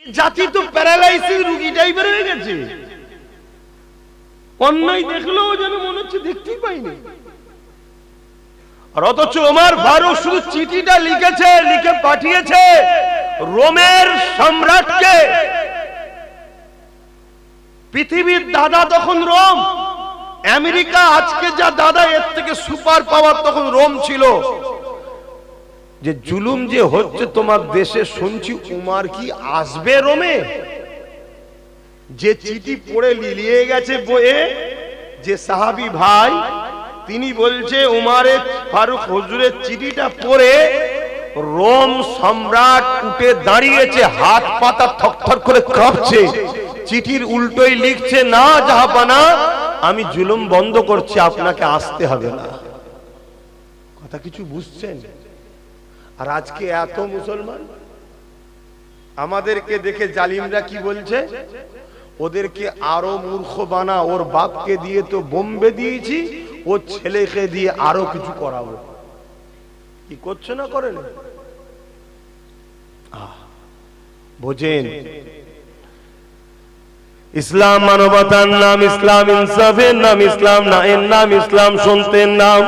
জাতি তো প্যারালাইসিস রোগী টাইপের হয়ে গেছে। অন্যায় দেখলেও যেন মনে হচ্ছে দেখতেই পাইনি। আর অথচ ওমর ফারুক শুধু চিঠিটা লিখেছে, লিখে পাঠিয়েছে রোমের সম্রাটকে। পৃথিবীর দাদা তখন রোম, আমেরিকা আজকে যা দাদা, এর থেকে সুপার পাওয়ার তখন রোম ছিল। যে জুলুম যে হচ্ছে তোমার দেশে শুনছি, উমার কি আসবে রোমে? যে চিঠি পড়ে লিলিয়ে গেছে বইয়ে, যে সাহাবী ভাই তিনি বলছে উমারে ফারুক হুজুরের চিঠিটা পড়ে রোম সম্রাট উঠে দাঁড়িয়েছে, হাত পাতা থরথর করে কাঁপছে, চিঠির উল্টোই লিখছে, না জাহাপানা, আমি জুলুম বন্ধ করছি, আপনাকে আসতে হবে না। কথা কিছু বুঝছেন? আর আজকে এত মুসলমান আমাদেরকে দেখে জালিমরা কি বলছে, ওদেরকে আরো মূর্খ বানা, ওর বাপকে দিয়ে তো বোম্বে দিয়েছি, ও ছেলেকে দিয়ে আরো কিছু করাবো। কি করছে না করেন? বোঝেন, ইসলাম মানবতার নাম, ইসলাম ইনসাফের নাম, ইসলাম ন্যায়ের নাম, ইসলাম সত্যের নাম।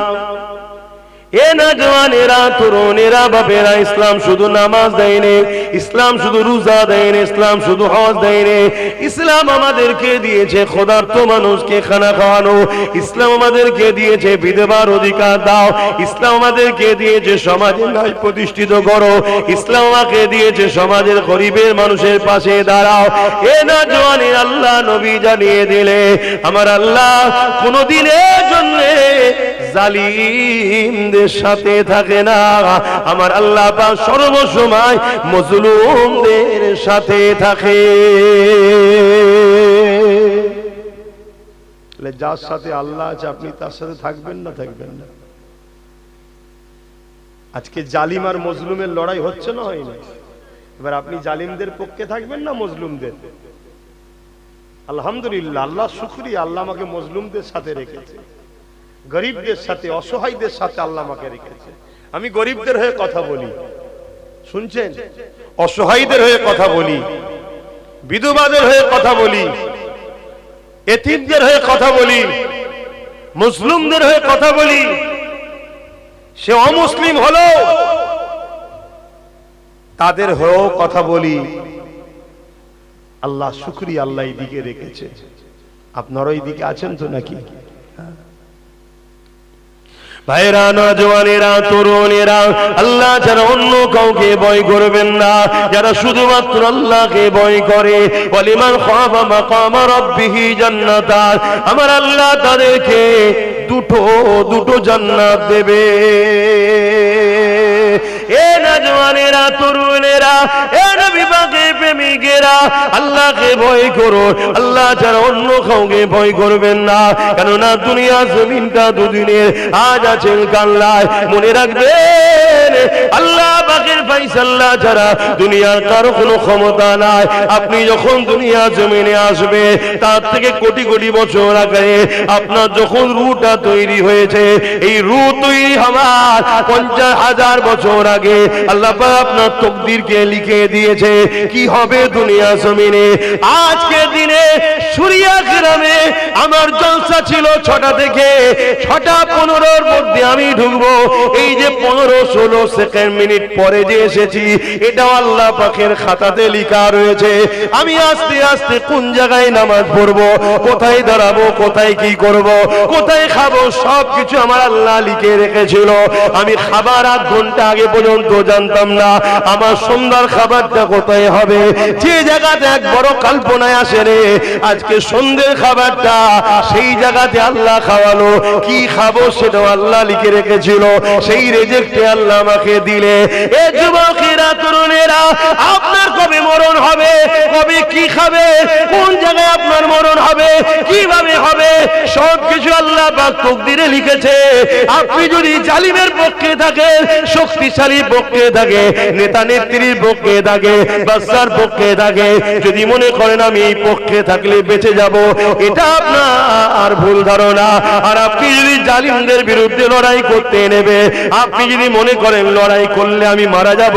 এ না জওয়ানেরা, তরুণেরা, বাপেরা, ইসলাম শুধু নামাজ দেয়নি, ইসলাম শুধু রোজা দেয়নি, ইসলাম শুধু হজ দেয়নি। ইসলাম আমাদেরকে দিয়েছে ক্ষুধার্ত মানুষকে খানা খাওয়ানো, ইসলাম আমাদেরকে দিয়েছে বিধবার অধিকার দাও, ইসলাম আমাদেরকে দিয়েছে সমাজে ন্যায় প্রতিষ্ঠিত করো, ইসলাম আমাকে দিয়েছে সমাজের গরিবের মানুষের পাশে দাঁড়াও। এ না জওয়ানের আল্লাহ নবী জানিয়ে দিলে, আমার আল্লাহ কোনদিনের জন্য জালিমদের সাথে থাকে না, আমার আল্লাহ পাক সর্বসময় মজলুমদের সাথে থাকে। যার সাথে আল্লাহ আছে আপনি তার সাথে থাকবেন না? থাকবেন না। আজকে জালিম আর মজলুমের লড়াই হচ্ছে না, হয় না? এবার আপনি জালিমদের পক্ষে থাকবেন না মজলুমদের? আলহামদুলিল্লাহ, আল্লাহ শুকরিয়া, আল্লাহ আমাকে মজলুমদের সাথে রেখেছে, গরিবদের সাথে, অসহায়দের সাথে আল্লাহ আমাকে রেখেছে। আমি গরিবদের হয়ে কথা বলি, শুনছেন? অসহায়দের হয়ে কথা বলি, বিধবাদের হয়ে কথা বলি, এতিমদের হয়ে কথা বলি, মুসলিমদের হয়ে কথা বলি। সে অমুসলিম হলো তাদের হয়েও কথা বলি। আল্লাহ শুকরিয়া, আল্লাহ এই দিকে রেখেছে। আপনারা এই দিকে আছেন তো নাকি? ভাইরা, নওজওয়ানেরা, তরুণেরা, আল্লাহ যারা অন্য কাউকে ভয় করবেন না, যারা শুধুমাত্র আল্লাহকে ভয় করে, ওয়ালিমান খাফা মাকামা রাব্বিহি জান্নাতান, আমার আল্লাহ তাদেরকে দুটো জান্নাত দেবে। এ নওজওয়ানেরা, তরুণেরা, এ নবী পাকের প্রেমিকেরা, আল্লাহকে ভয় করো, আল্লাহ ছাড়া অন্য কাউকে ভয় করবেন না। কেননা দুনিয়া জমিনটা দুদিনের, আজ আছেন কাল্লায়। মনে রাখবেন, আল্লাহ পাকের ফায়সালা ছাড়া দুনিয়ার কারো কোনো ক্ষমতা নাই। আপনি যখন দুনিয়া জমিনে আসবে, তার থেকে কোটি কোটি বছর আগে আপনার যখন রূহটা তৈরি হয়েছে, এই রূহ তৈরি হওয়ার 50,000 বছর আগে আল্লাহ পাক আপনার তকদিরকে লিখে দিয়েছে কি হবে দুনিয়া জমিনে। আজকে দিনে সুরিয়া গ্রামে আমার জলসা ছিল 6টা থেকে 6:15 মধ্যে আমি ঢুকবো। এই যে 15-16 সেকেন্ড মিনিট পরে যে এসেছি, এটাও আল্লাহ পাকের খাতাতে লেখা রয়েছে। আমি আস্তে আস্তে কোন জায়গায় নামাজ পড়বো, কোথায় দাঁড়াবো, কোথায় কি করব, কোথায় খাবো, সবকিছু আমার আল্লাহ লিখে রেখেছিল। আমি খাবার 8 ঘন্টা আগে পর্যন্ত জানতাম না আমার সন্ধ্যার খাবারটা কোথায় হবে। যে জায়গাতে এক বড় কল্পনায় আসে রে, আজকে সন্ধ্যের খাবারটা সেই জায়গাতে আল্লাহ খাওয়ালো। কি খাবো সেটাও আল্লাহ লিখে রেখেছিল, সেই রেজেক্টে আল্লাহ আমাকে দিলে। এ যুবকেরা, তরুণেরা, আপনার কবে মরণ হবে, কবে কি খাবে, কোন জায়গায় আপনার মরণ হবে, কিভাবে হবে, সবকিছু আল্লাহ পাক তাকদীরে লিখেছে। আপনি যদি জালিমের পক্ষে থাকেন, শক্তিশালী পক্ষে থাকে, নেতা নেত্রীর পক্ষে থাকে, বাদশার পক্ষে থাকে, যদি মনে করেন আমি এই পক্ষে থাকলে বেঁচে যাব, এটা আপনার ভুল ধারণা। আর আপনি যদি জালিমদের বিরুদ্ধে লড়াই করতে নেবে, আপনি যদি মনে করেন লড়াই করলে আমি মারা যাব,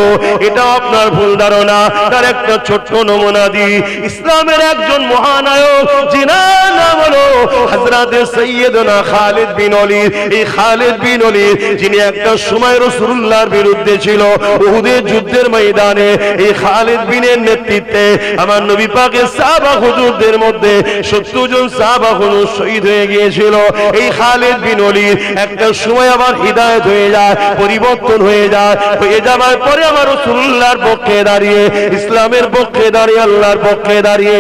এটা আপনার ভুল ধারণা। তার একটা ছোট্ট নমুনা দিই। ইসলামের একজন মহানায়ক, যিনার নাম হলো হযরত সাইয়্যিদুনা খালিদ বিন ওলীদ। এই খালিদ বিন ওলীদ যিনি একটা সময় রাসূলুল্লাহর বিরুদ্ধে ছিল, উহুদের যুদ্ধের ময়দানে এই খালিদ বিনের নেতৃত্বে আমার নবী পাকের সাহাবা হুজুরদের মধ্যে 70 জন সাহাবা হুজুর শহীদ হয়ে গিয়েছিল। এই খালিদ বিন ওলীদ একটা সময় আবার হিদায়াত হয়ে যায়, পরিবর্তন হয়ে যায়, হয়ে যাওয়ার পরে আমার রাসূলুল্লাহর পক্ষে দাঁড়িয়ে, ইসলামের পক্ষে দাঁড়িয়ে, আল্লাহর পক্ষে দাঁড়িয়ে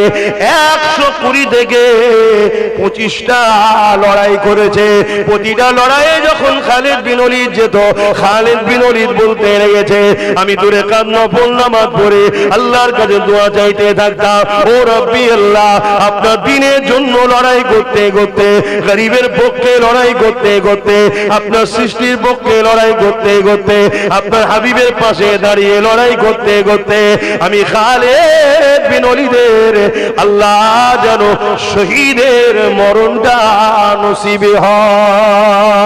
120 থেকে 25টা লড়াই করেছে। প্রতিটা লড়াইয়ে যখন খালিদ বিন ওলীদ যেত, খালিদ বিন ওলীদ বলতে লেগেছে, আমি দূরে কাদ নফল নামাজ পড়ে আল্লাহর কাছে দোয়া চাইতে থাকতাম, ও রব্বি আল্লাহ, আপনার দ্বীনের জন্য লড়াই করতে করতে, গরিবের পক্ষে লড়াই করতে করতে, আপনার সৃষ্টির পক্ষে লড়াই করতে করতে, আপনার হাবিবের পাশে দাঁড়িয়ে লড়াই করতে করতে আমি খালিদ বিন ওলীদের আল্লাহ যেন শহীদের মরণটা নসিবে হয়।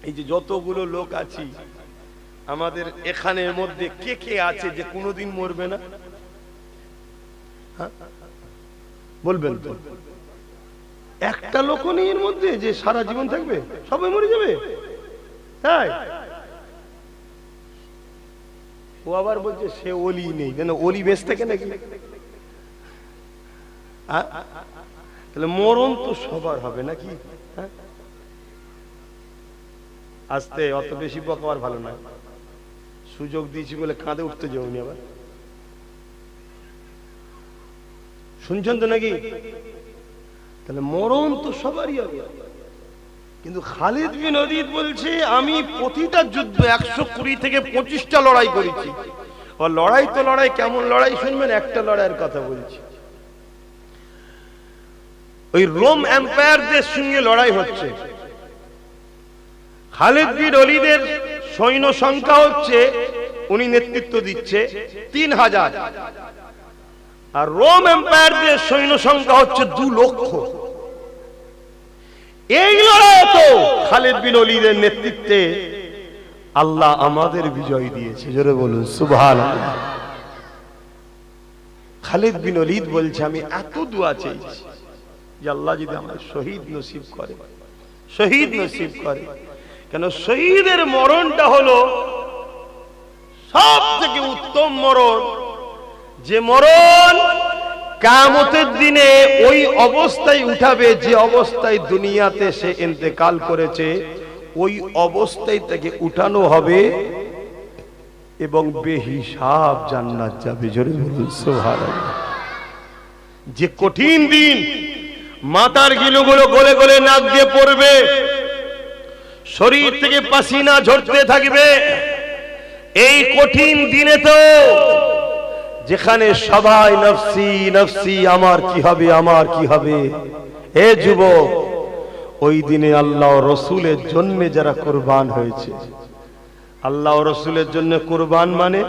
এই যে যতগুলো লোক আছি আমাদের এখানের মধ্যে কে কে আছে যে কোনোদিন মরবে না? বলবেন তো? একটা লোক নেই এর মধ্যে যে সারা জীবন থাকবে, সবাই মরে যাবে। তাই ও আবার বলছে সে ওলি নেই, কেন ওলি বেঁচে থাকে নাকি? তাহলে মরণ তো সবার হবে নাকি? আস্তে, অত বেশি বকাবার ভালো না। সুযোগ দিয়েছি বলে কাঁধে উঠতে যাওনি আবার, শুনছেন তো নাকি? তাহলে মরণ তো সবারই হবে। কিন্তু খালিদ বিন ওলীদ বলছে আমি প্রতিটা যুদ্ধ 120 থেকে 25টা লড়াই করেছি। ও লড়াই তো লড়াই, কেমন লড়াই শুনবেন, একটা লড়াইয়ের কথা বলছি। ওই রোম এম্পায়ারদের সঙ্গে লড়াই হচ্ছে। খালিদ বিন ওলীদের সৈন্য সংখ্যা হচ্ছে, উনি নেতৃত্ব দিচ্ছে 3000, আর রোম এম্পায়ারদের সৈন্য সংখ্যা হচ্ছে 2 লক্ষ। এই লড়াই তো খালিদ বিন ওলীদের নেতৃত্বে আল্লাহ আমাদের বিজয় দিয়েছে। জোরে বলুন সুবহানাল্লাহ। খালিদ বিন ওলীদ বলছে আমি এত দোয়া চাইছি যে আল্লাহ যদি আমার শহীদ নসিব করে, শহীদ নসিব করে। কেন শহীদের মরণটা হলো সব থেকে উত্তম মরণ, যে মরণ কিয়ামতের দিনে ওই অবস্থায় উঠাবে যে অবস্থায় দুনিয়াতে সে ইন্তেকাল করেছে, ওই অবস্থায় তাকে উঠানো হবে এবং বেহিসাব জান্নাত যাবে। জোরে বলুন সুবহানাল্লাহ। যে কঠিন দিন, মাথার গিলুগুলো গলে গলে নাক দিয়ে পড়বে, শরীর থেকে পাসিনা ঝরতে থাকবে। এই কঠিন দিনে তো যেখানে সবাই নফসি নফসি, আমার কি হবে, আমার কি হবে। হে যুবক, ওই দিনে আল্লাহ রসুলের জন্য যারা কুরবান হয়েছে, আল্লাহ রসুলের জন্য কুরবান মানে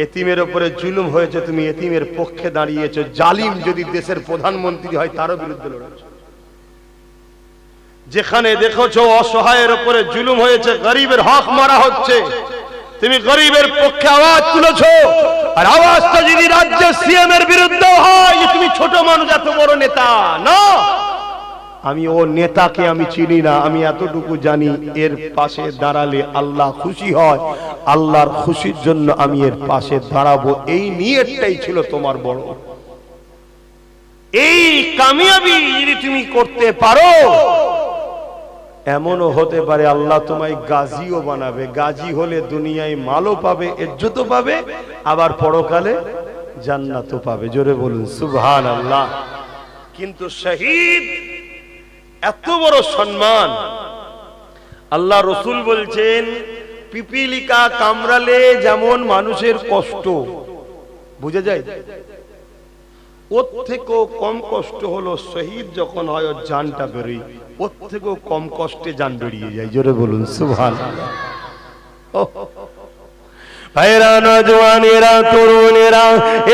এতিমের উপরে জুলুম হয়েছে, তুমি এতিমের পক্ষে দাঁড়িয়েছো। জালিম যদি দেশের প্রধানমন্ত্রী হয় তারও বিরুদ্ধে লড়াচ্ছ। যেখানে দেখেছো অসহায়ের উপরে জুলুম হয়েছে, গরিবের হক মারা হচ্ছে, তুমি গরিবের পক্ষে আওয়াজ তুলেছো। আর আওয়াজটা যদি রাজ্যের সিএম এর বিরুদ্ধে হয় যে তুমি ছোট মানুষ, এত বড় নেতা না, আমি ও নেতাকে আমি চিনি না, আমি এতটুকু জানি এর পাশে দাঁড়ালে আল্লাহ খুশি হয়, আল্লাহর খুশির জন্য আমি এর পাশে দাঁড়াবো। এই নিয়তটাই ছিল তোমার বড়। এই কামিয়াবি যদি তুমি করতে পারো, এমনও হতে পারে আল্লাহ তোমায় গাজীও বানাবে। গাজী হলে দুনিয়ায় মালও পাবে, ইজ্জতও পাবে, আবার পরকালে জান্নাতও পাবে। জোরে বলুন সুবহানাল্লাহ। কিন্তু শহীদ এত বড় সম্মান, আল্লাহ রসুল বলছেন পিপিলিকা কামড়ালে যেমন মানুষের কষ্ট বুঝে যায়, ওর থেকেও কম কষ্ট হলো শহীদ যখন হয় ওর জানটা বেরোয়, ওর থেকেও কম কষ্টে জান বেরিয়ে যায়। জোরে বলুন সুবহানাল্লাহ। ভাইরা, নওজওয়ানেরা, তরুণেরা,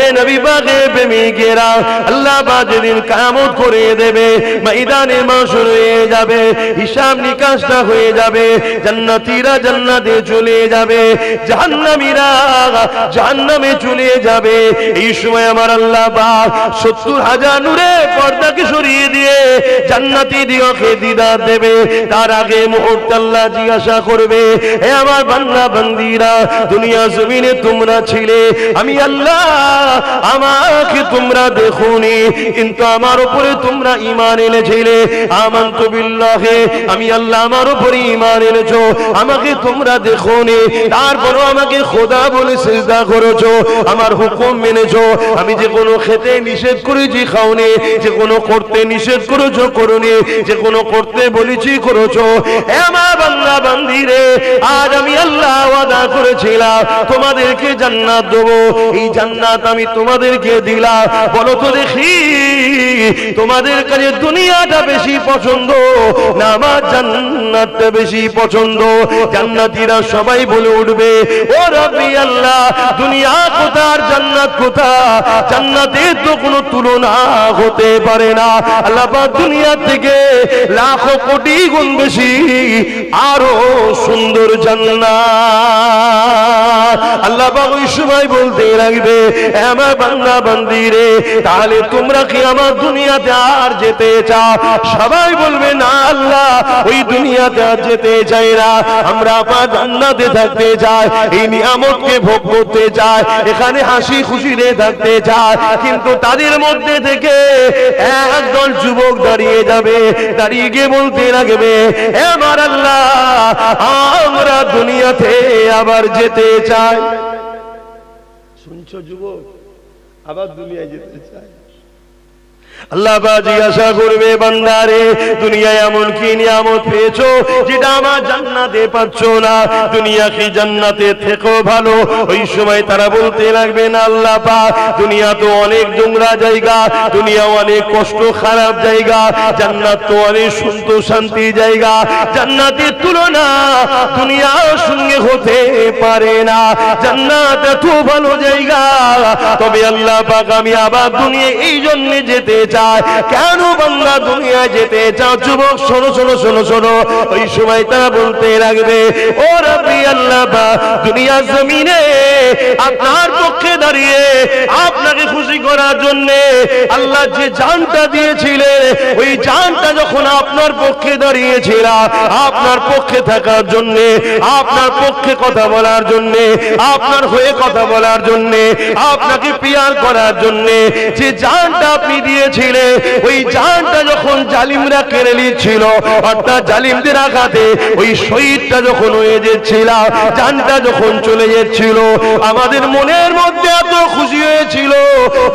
এ নবী পাকের প্রেমিকেরা, আল্লাহ পাক যেদিন কিয়ামত করে দেবে, ময়দানে মাশর হয়ে যাবে, হিসাব নিকাশটা হয়ে যাবে, জান্নাতীরা জান্নাতে চলে যাবে, জাহান্নামীরা জাহান্নামে চলে যাবে। এই সময় আমার আল্লাহ পাক 70,000 নূরের পর্দাকে সরিয়ে দিয়ে জান্নাতি দিগকে দিদার দেবে। তার আগে মুহূর্তে আল্লাহ জিজ্ঞাসা করবে, হে আমার বান্দা বান্দীরা, দুনিয়া জমিনে তোমরা ছিলে, আমি আল্লাহ আমাকে তোমরা দেখোনি, কিন্তু আমার উপরে তোমরা ঈমান এনেছিলে। আমানতু বিল্লাহি, আমি আল্লাহ আমার উপরে ঈমান এনেছো, আমাকে তোমরা দেখোনি, তারপরও আমাকে খোদা বলে সিজদা করেছো, আমার হুকুম মেনেছো। আমি যে কোনো খেতে নিষেধ করেছি খাওনি, যে কোনো করতে নিষেধ করেছো করোনি, যে কোনো করতে বলেছি করেছো। হে আমার বান্দা বান্দীরে, আজ আমি আল্লাহ ওয়াদা করেছিলাম তোমাদেরকে জান্নাত দেবো, এই জান্নাত আমি তোমাদেরকে দিলাম। বলো তো দেখি, তোমাদের কাছে দুনিয়াটা বেশি পছন্দ না আমার জান্নাতটা বেশি পছন্দ? জান্নাতীরা সবাই বলে উঠবে, ও রব্বি আল্লাহ, দুনিয়া কোথা আর জান্নাত কোথা? জান্নাতের তো কোনো তুলনা হতে পারে না। আল্লাহ পাক দুনিয়া থেকে লাখো কোটি গুণ বেশি আরো সুন্দর জান্নাত। আল্লাহ পাক ওই সময় বলতে লাগবে, আমার বান্দা বান্দীরে, তাহলে তোমরা কি আমার দুনিয়াতে আর যেতে চাও? সবাই বলবে, না আল্লাহ, ওই দুনিয়াতে আর যেতে চাই না, আমরা আপনার জান্নাতে থাকতে চাই, এই নিয়ামতকে ভোগ করতে চাই, এখানে হাসি খুশিতে থাকতে চাই। কিন্তু তাদের মধ্যে থেকে একদল যুবক দাঁড়িয়ে যাবে, দাঁড়িয়ে গিয়ে বলতে লাগবে, আমার আল্লাহ, আমরা দুনিয়াতে আবার যেতে চাই। শুনছো যুবক, আবার দুনিয়ায় যেতে চাই। আল্লাহ পাক জিজ্ঞাসা করবে, বান্দারে, দুনিয়ায় এমন কি নিয়ামত পেয়েছো যেটা আমার জান্নাতে পাচ্ছ না? দুনিয়া কি জান্নাতের থেকেও ভালো? ওই সময় তারা বলতে লাগবে, না আল্লাহ পাক, দুনিয়া তো অনেক নোংরা জায়গা, দুনিয়া অনেক কষ্ট খারাপ জায়গা, জান্নাত তো অনেক সুন্দর শান্তি জায়গা, জান্নাতের তুলনা দুনিয়ার সঙ্গে হতে পারে না, জান্নাত এত ভালো জায়গা। তবে আল্লাহ পাক, আমি আবার দুনিয়া এই জন্য যেতে চাই। কেন বান্দা দুনিয়ায় যেতে চাও? যুবক শোনো শোনো শোনো শোনো। ওই সময় তারা বলতে লাগবে, ও রব্বি আল্লাহ পাক, দুনিয়া জমিনে আপনার পক্ষে দাঁড়িয়ে আপনাকে খুশি করার জন্য আল্লাহ যে জানটা দিয়েছিলেন, ওই জানটা যখন আপনার পক্ষে দাঁড়িয়েছিল, আপনার পক্ষে থাকার জন্য, আপনার পক্ষে কথা বলার জন্য, আপনার হয়ে কথা বলার জন্য, আপনাকে পিয়ার করার জন্য যে জানটা আপনি দিয়েছিলেন, ওই জানটা যখন জালিমরা কেড়ে নিচ্ছিল, অর্থাৎ জালিমদের আঘাতে ওই শহীদটা যখন হয়ে যাচ্ছিল, জানটা যখন চলে যাচ্ছিল, আমাদের মনের মধ্যে এত খুশি হয়েছিল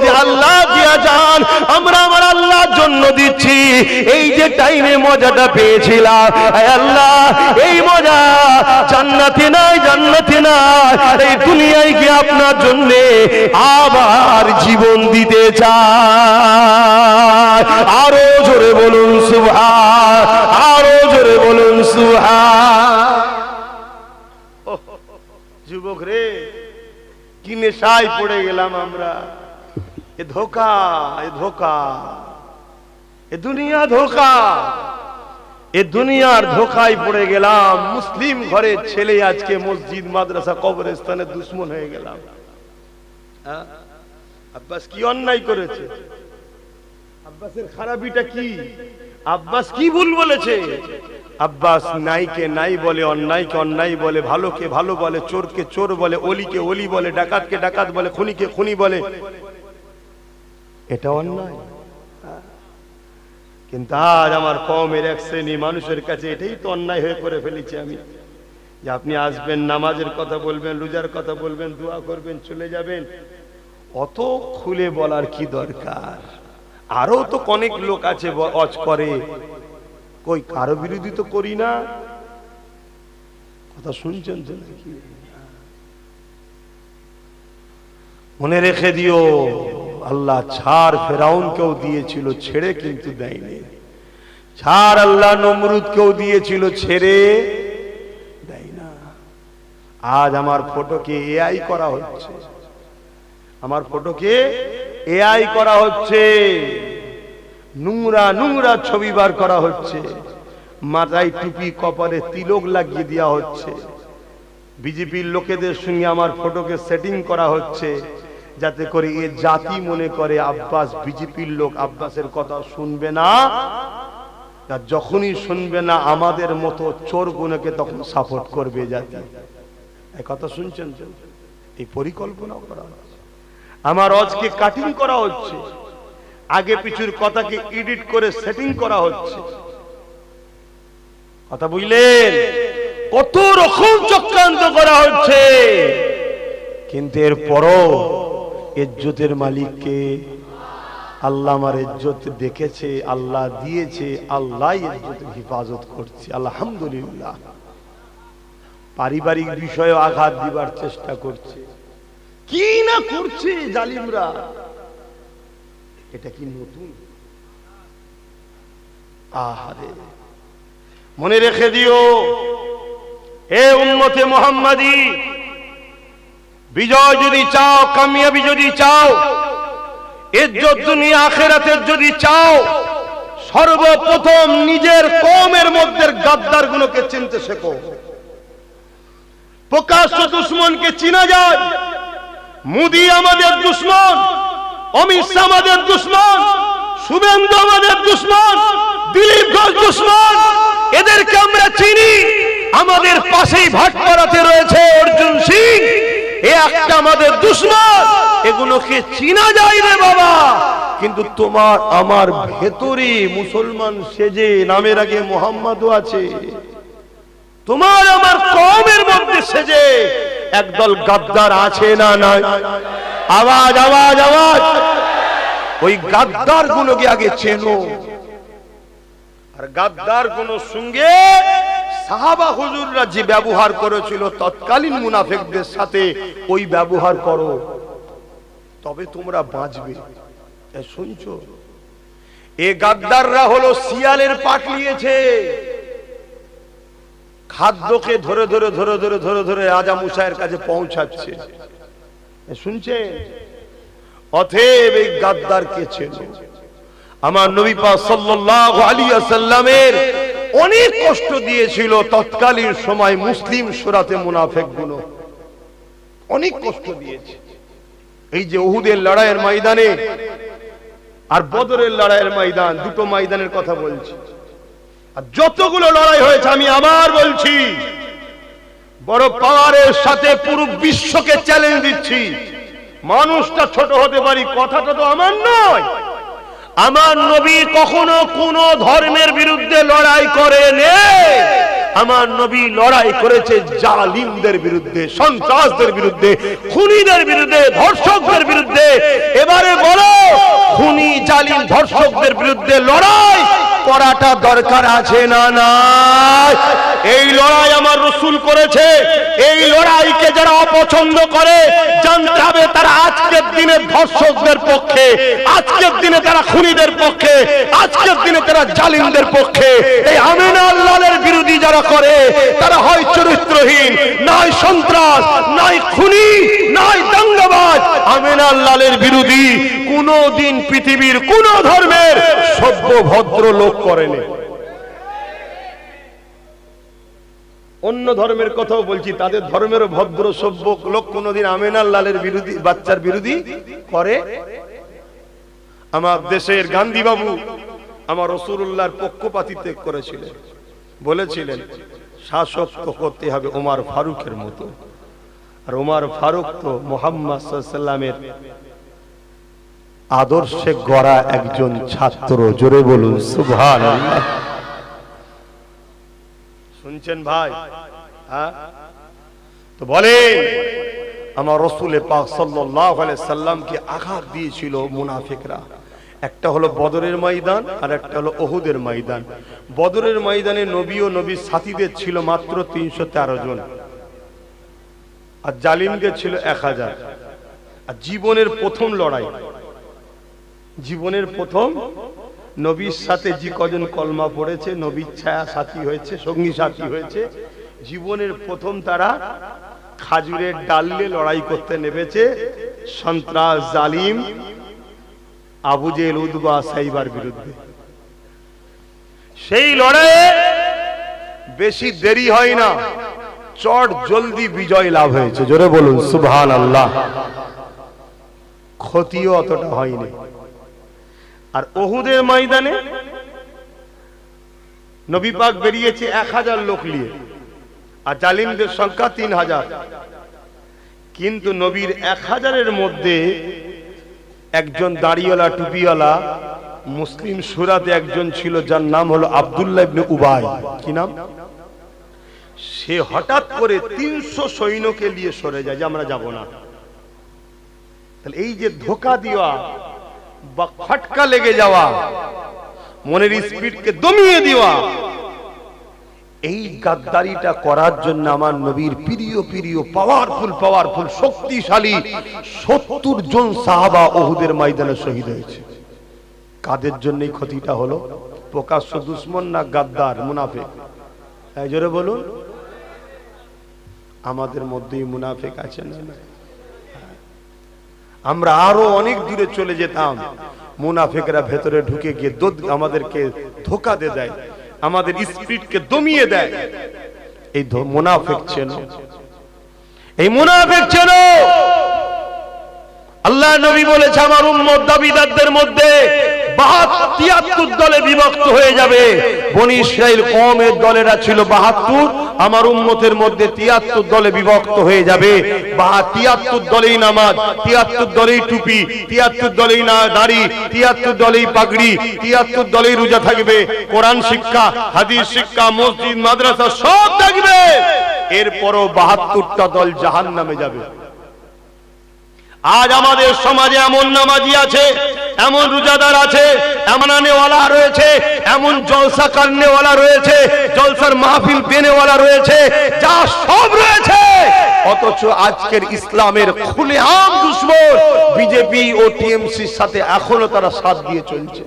যে আল্লাহ দিয়া জান আমরা আমার আল্লাহর জন্য দিচ্ছি। এই যে টাইমে মজাটা পেয়েছিলাম, আল্লাহ, এই মজা জান্নাতে নাই, জান্নাতে নাই, এই দুনিয়ায় কি আপনার জন্য আবার জীবন দিতে চায়? আরো জোরে বলুন সুবহান, আরো জোরে বলুন সুবহান। যুবক রে, কি নেশায় পড়ে গেলাম আমরা। এ ধোকা, এ ধোকা, এ দুনিয়া ধোকা, এ দুনিয়ার ধোকায় পড়ে গেলাম। মুসলিম ঘরের ছেলে আজকে মসজিদ মাদ্রাসা কবরস্থানের দুশ্মন হয়ে গেলাম। আব্বাস কি অন্যায় করেছে? আব্বাসের খারাপিটা কি? আব্বাস কি ভুল বলেছে? আব্বাস নাইকে নাই বলে, অন্যায়কে অন্যায় বলে, ভালোকে ভালো বলে, চোরকে চোর বলে, অলিকে অলি বলে, ডাকাতকে ডাকাত বলে, খুনিকে খুনি বলে। এটা অন্যায়। কিন্তু আজ আমার কওমের এক শ্রেণী মানুষের কাছে এটাই তো অন্যায় হয়ে করে ফেলেছি আমি, যে আপনি আসবেন, নামাজের কথা বলবেন, রোজার কথা বলবেন, দোয়া করবেন, চলে যাবেন। অত খুলে বলার কি দরকার? আরো তো অনেক লোক আছে ওয়াজ করে, কই কারো বিরোধী তো করি না, কথা শুনছেন তো নাকি? মনে রেখে দিও, আল্লাহ ছাড় ফেরাউনকেও দিয়েছিল, ছেড়ে কিন্তু দেয়নি। ছাড় আল্লাহ নমরুদকেও দিয়েছিল, ছেড়ে দেয় না। আজ আমার ফটোকে এআই করা হচ্ছে, আমার ফটোকে এআই করা হচ্ছে, নোংরা নোংরা ছবি বার করা হচ্ছে, মাথায় টুপি কপালে তিলক লাগিয়ে দেওয়া হচ্ছে, বিজেপির লোকেদের সঙ্গে আমার ফটোকে সেটিং করা হচ্ছে, যাতে করে এ জাতি মনে করে আব্বাস বিজেপির লোক, আব্বাসের কথা শুনবে না। যখনই শুনবে না আমাদের মতো চোর গুণকে তখন সাপোর্ট করবে জাতি। এই কথা শুনছেন তো? এই পরিকল্পনা করা হচ্ছে, আমার আজকে কাটিং করা হচ্ছে, আগে পিছুর কথাকে এডিট করে সেটিং করা হচ্ছে। কথা বুঝলেন? কত রকম চক্রান্ত করা হচ্ছে, কিন্তু এরপরও ইজ্জতের মালিককে আল্লাহ। আমার ইজ্জত দেখেছে, আল্লাহ দিয়েছে, আল্লাহ ইজ্জতের হেফাজত করছে, আলহামদুলিল্লাহ। পারিবারিক বিষয়ে আঘাত দিবার চেষ্টা করছে, কি না করছে জালিমরা। এটা কি নতুন? আহারে, মনে রেখে দিও, এ উম্মতে মুহাম্মাদি, বিজয় যদি চাও, কামিয়াবি যদি চাও, ইজ্জত দুনিয়া আখিরাতের যদি চাও, সর্বপ্রথম নিজের কওমের মধ্যে গাদ্দার গুলোকে চিনতে শেখো। প্রকাশ্য দুশমনকে চিনা যায়। মোদি আমাদের দুশমন, অমিত শাহ আমাদের দুশমন, শুভেন্দু আমাদের দুশমন, দিলীপ ঘোষ দুশমন, এদেরকে আমরা চিনি। আমাদের পাশেই ভাটপাড়াতে রয়েছে অর্জুন সিং, এ একটা আমাদের দুশমন। এগুলোকে চিনা যায় রে বাবা। কিন্তু তোমার আমার ভেতরে মুসলমান সেজে নামের আগে মোহাম্মদও আছে, তোমার আমার কওমের মধ্যে সেজে একদল গাদ্দার আছে না নাই? আওয়াজ আওয়াজ আওয়াজ। ওই গাদ্দার গুলোকে আগে চেনো, আর গাদ্দার গুলোর সঙ্গে সাহাবা হুজুররা যে ব্যবহার করেছিল তৎকালীন মুনাফিকদের সাথে, ওই ব্যবহার করো, তবে তোমরা বাঁচবে। শুনছো? এ গাদ্দাররা হলো শিয়ালের পাট নিয়েছে, খাদ্যকে ধরে ধরে ধরে ধরে ধরে ধরে রাজা মুসাইয়ের কাছে পৌঁছাচ্ছে। শুনছেন? অতএব এই গাদ্দারকে চেনো। আমার নবী পাক সাল্লাল্লাহু আলাইহি ওয়াসাল্লামের অনেক কষ্ট দিয়েছিল তৎকালীন সময় মুসলিম সুরাতে মুনাফিকগুলো, অনেক কষ্ট দিয়েছে। এই যে উহুদের লড়াইয়ের ময়দানে আর বদরের লড়াইয়ের ময়দান, দুটো ময়দানের কথা বলছি, আর যতগুলো লড়াই হয়েছে আমি আবার বলছি, বড় পাওয়ারের সাথে পুরো বিশ্বকে চ্যালেঞ্জ দিচ্ছি। মানুষটা ছোট হতে পারি, কথাটা তো আমার নয়। আমার নবী কখনো কোন ধর্মের বিরুদ্ধে লড়াই করেনি। আমার নবী লড়াই করেছে জালিমদের বিরুদ্ধে, সন্ত্রাসদের বিরুদ্ধে, খুনিদের বিরুদ্ধে, ধর্ষকদের বিরুদ্ধে। এবারে বলো, খুনি জালিম ধর্ষকদের বিরুদ্ধে লড়াই করাটা দরকার আছে না নাই? এই লড়াই আমার রাসূল করেছে। এই লড়াইকে যারা অপছন্দ করে, জানতে হবে তারা আজকের দিনে ধর্ষকদের পক্ষে, আজকের দিনে তারা খুনিদের পক্ষে, আজকের দিনে তারা জালিমদের পক্ষে। এই আমিনা আল্লাহর বিরোধী যারা করে, তারা হয় চরিত্রহীন, নয় সন্ত্রাস, নয় খুনি, নয় দাঙ্গাবাজ। আমিনা আল্লাহর বিরোধী কোনদিন পৃথিবীর কোন ধর্মের সভ্য ভদ্র লোক করেনি। অন্য ধর্মের কথাও বলছি, তাদের ধর্মের ভদ্র সভ্য লোক কোনদিন আমিনা আল্লাহর বিরোধী, বাচ্চার বিরোধী করে? আমার দেশের গান্ধী বাবু আমার রাসূলুল্লাহর পক্ষপাতিত্ব করেছিলেন, বলেছিলেন শাসক তো হতে হবে ওমর ফারুকের মতো। আর ওমর ফারুক তো মুহাম্মদ সাল্লাল্লাহু আলাইহি ওয়াসাল্লামের আদর্শে গড়া একজন ছাত্র। জোরে বলুন সুবহানাল্লাহ। শুনছেন ভাই? হ্যাঁ, তো বলেন, আমার রাসূল পাক সাল্লাল্লাহু আলাইহি সাল্লামকে আঘাত দিয়েছিল মুনাফিকরা। একটা হলো বদরের ময়দান আর একটা হলো ওহুদের ময়দান। বদরের ময়দানে নবী ও নবীর সাথীদের ছিল মাত্র 313 জন, আর জালিমদের ছিল 1000। আর জীবনের প্রথম লড়াই, জীবনের প্রথম নবীর সাথে যে কজন কলমা পড়েছে, নবীর ছায়া সাথী হয়েছে, সঙ্গী সাথী হয়েছে, জীবনের প্রথম তারা খাজুরের ডালে লড়াই করতে নেমেছে সন্ত্রাস জালিম আবু জেহেল উতবা সাইবার বিরুদ্ধে। সেই লড়াইয়ে বেশি দেরি হয় না, চট জলদি বিজয় লাভ হয়েছে। জোরে বলুন সুবহানাল্লাহ। ক্ষতিও অতটা হয়নি। আর ওহুদের ময়দানে নবী পাক বেরিয়েছে 1000 লোক নিয়ে, আর জালিমদের সংখ্যা 3000। কিন্তু নবীর 1000-এর মধ্যে একজন দাড়িওয়ালা টুপিওয়ালা মুসলিম সূরাতে একজন ছিল, যার নাম হলো আব্দুল্লাহ ইবনে উবাই। কি নাম? সে হঠাৎ করে 300 সৈন্যকে নিয়ে সরে যায় যে আমরা যাব না। তাহলে এই যে ধোঁকা দেওয়া বা খটকা লেগে যাওয়া, মনের স্পিডকে দমিয়ে দেওয়া, এই গাদ্দারিটা করার জন্য আমার নবীর প্রিয় প্রিয় পাওয়ারফুল শক্তিশালী 70 জন সাহাবা ওহুদের ময়দানে শহীদ হয়েছে। কাদের জন্য এই ক্ষতিটা হলো? প্রকাশ্য দুশমন না গাদ্দার মুনাফিক? এই জোরে বলুন। আমাদের মধ্যেই মুনাফিক আছে না? আমরা আরো অনেক দূরে চলে যেতাম, মুনাফিকরা ভেতরে ঢুকে গিয়ে আমাদেরকে ধোঁকা দিয়ে দেয়, আমাদের স্পিডকে দমিয়ে দেয়। এই মুনাফিক চেনো, এই মুনাফিক চেনো। আল্লাহ নবী বলেছে আমার উম্মত দাবিদারদের মধ্যে 73 দলে বিভক্ত হয়ে যাবে। বনি ইসরাইল কওমের দলেরা ছিল 72, আমার উম্মতের মধ্যে 73 দলে বিভক্ত হয়ে যাবে। 73 দলেই নামাজ, 73 দলেই টুপি, 73 দলেই দাড়ি, 73 দলেই পাগড়ি, 73 দলেই রোজা থাকবে, কোরআন শিক্ষা, হাদিস শিক্ষা, মসজিদ মাদ্রাসা সব থাকবে। এরপরও 72টা দল জাহান্নামে যাবে। আজ আমাদের সমাজে এমন নামাজি আছে, এমন রোজাদার আছে, এমন আনেওয়ালা রয়েছে, এমন জলসা করনেওয়ালা রয়েছে, জলসার মাহফিল দেনেওয়ালা রয়েছে, যা সব রয়েছে, অথচ আজকের ইসলামের খুলেআম দুশমন বিজেপি ও টিএমসির সাথে এখনো তারা সাথ দিয়ে চলছে।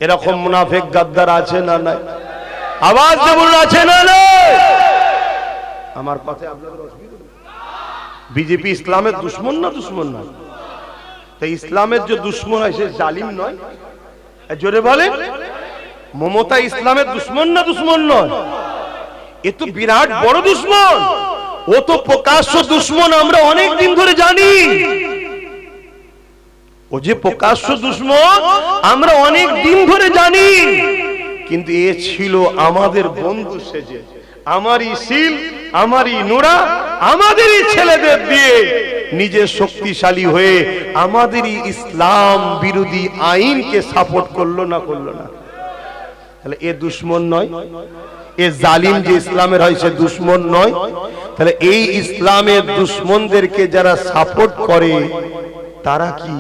এরকম মুনাফিক গাদ্দার আছে না নাই? আওয়াজ দেবুন, আছে না নাই? আমার কথা আপনাদের অসুবিধা? বিজেপি ইসলামের দুশ্মন না দুশ্মন না? তাই ইসলামের যে দুশ্মন হয় সে জালিম নয়? জোরে বলে। মমতা ইসলামের দুশ্মন না দুশ্মন নয়? এ তো বিরাট বড় দুশ্মন। ও তো প্রকাশ্য দুশ্মন, আমরা অনেক দিন ধরে জানি। ও যে প্রকাশ্য দুশ্মন আমরা অনেক দিন ধরে জানি, কিন্তু এ ছিল আমাদের বন্ধু সেজে, আমারই শিল, আমারই নোরা, আমাদেরই ছেলেদের দিয়ে নিজে শক্তিশালী হয়ে আমাদেরই ইসলাম বিরোধী আইনকে সাপোর্ট করলো না করলো না? তাহলে এ দুশ্মন নয়? এ জালিম যে ইসলামের হয় সে দুশ্মন নয়? তাহলে এই ইসলামের দুশ্মনদেরকে যারা সাপোর্ট করে তারা কি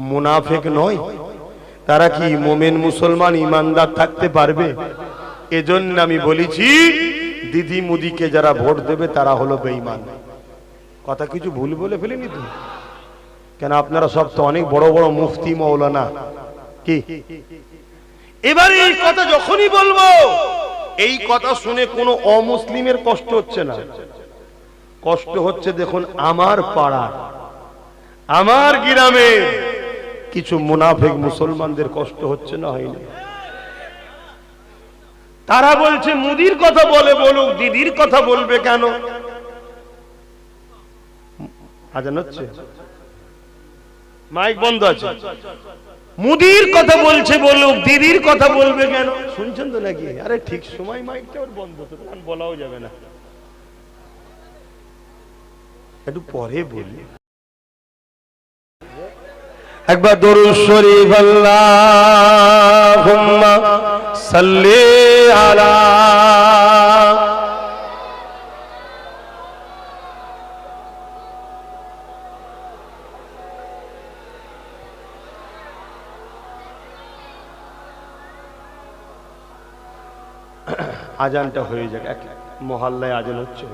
মুনাফিক নয়? তারা কি মুমিন মুসলমান ইমানদার থাকতে পারবে? এজন্য আমি বলেছি দিদি মুদিকে যারা ভোট দেবে তারা হলো বেঈমান। কথা কিছু ভুল বলে ফেলেনি তো? কেন আপনারা সব তো অনেক বড় বড় মুফতি মৌলানা। কি এবারে এই কথা যখনই বলবো, এই কথা শুনে কোনো অমুসলিমের কষ্ট হচ্ছে না, কষ্ট হচ্ছে দেখুন আমার পাড়ার, আমার গ্রামে কিছু মুনাফিক মুসলমানদের কষ্ট হচ্ছে না? হয়নি? তারা বলছে মুদির কথা বলে বলুক, দিদির কথা বলবে কেন? আজান হচ্ছে, মাইক বন্ধ আছে। মুদির কথা বলছে বলুক, দিদির কথা বলবে কেন? শুনছেন তো নাকি? আরে ঠিক সময় মাইকটা ওর বন্ধ, তো তখন বলাও যাবে না, একটু পরে বলি। একবার দরুদ শরীফ আল্লাহুম্মা সাল্লি আলা আজানটা হয়ে যাক, এক মহল্লায় আজান হচ্ছে।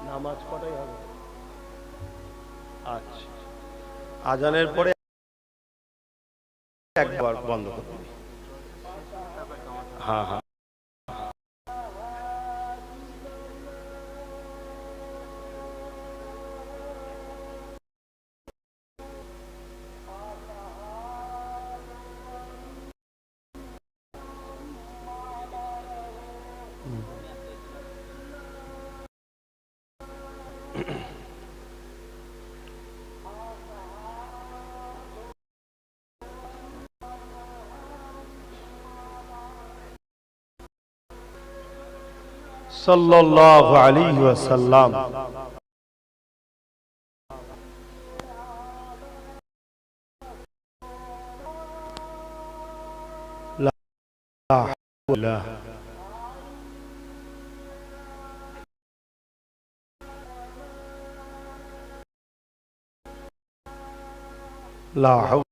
নামাজ কটাই হবে? আচ্ছা, আজানের পরে একবার বন্ধ করতে। হ্যাঁ হ্যাঁ। সাল্লাল্লাহু আলাইহি ওয়াসাল্লাম লা হাওলা লা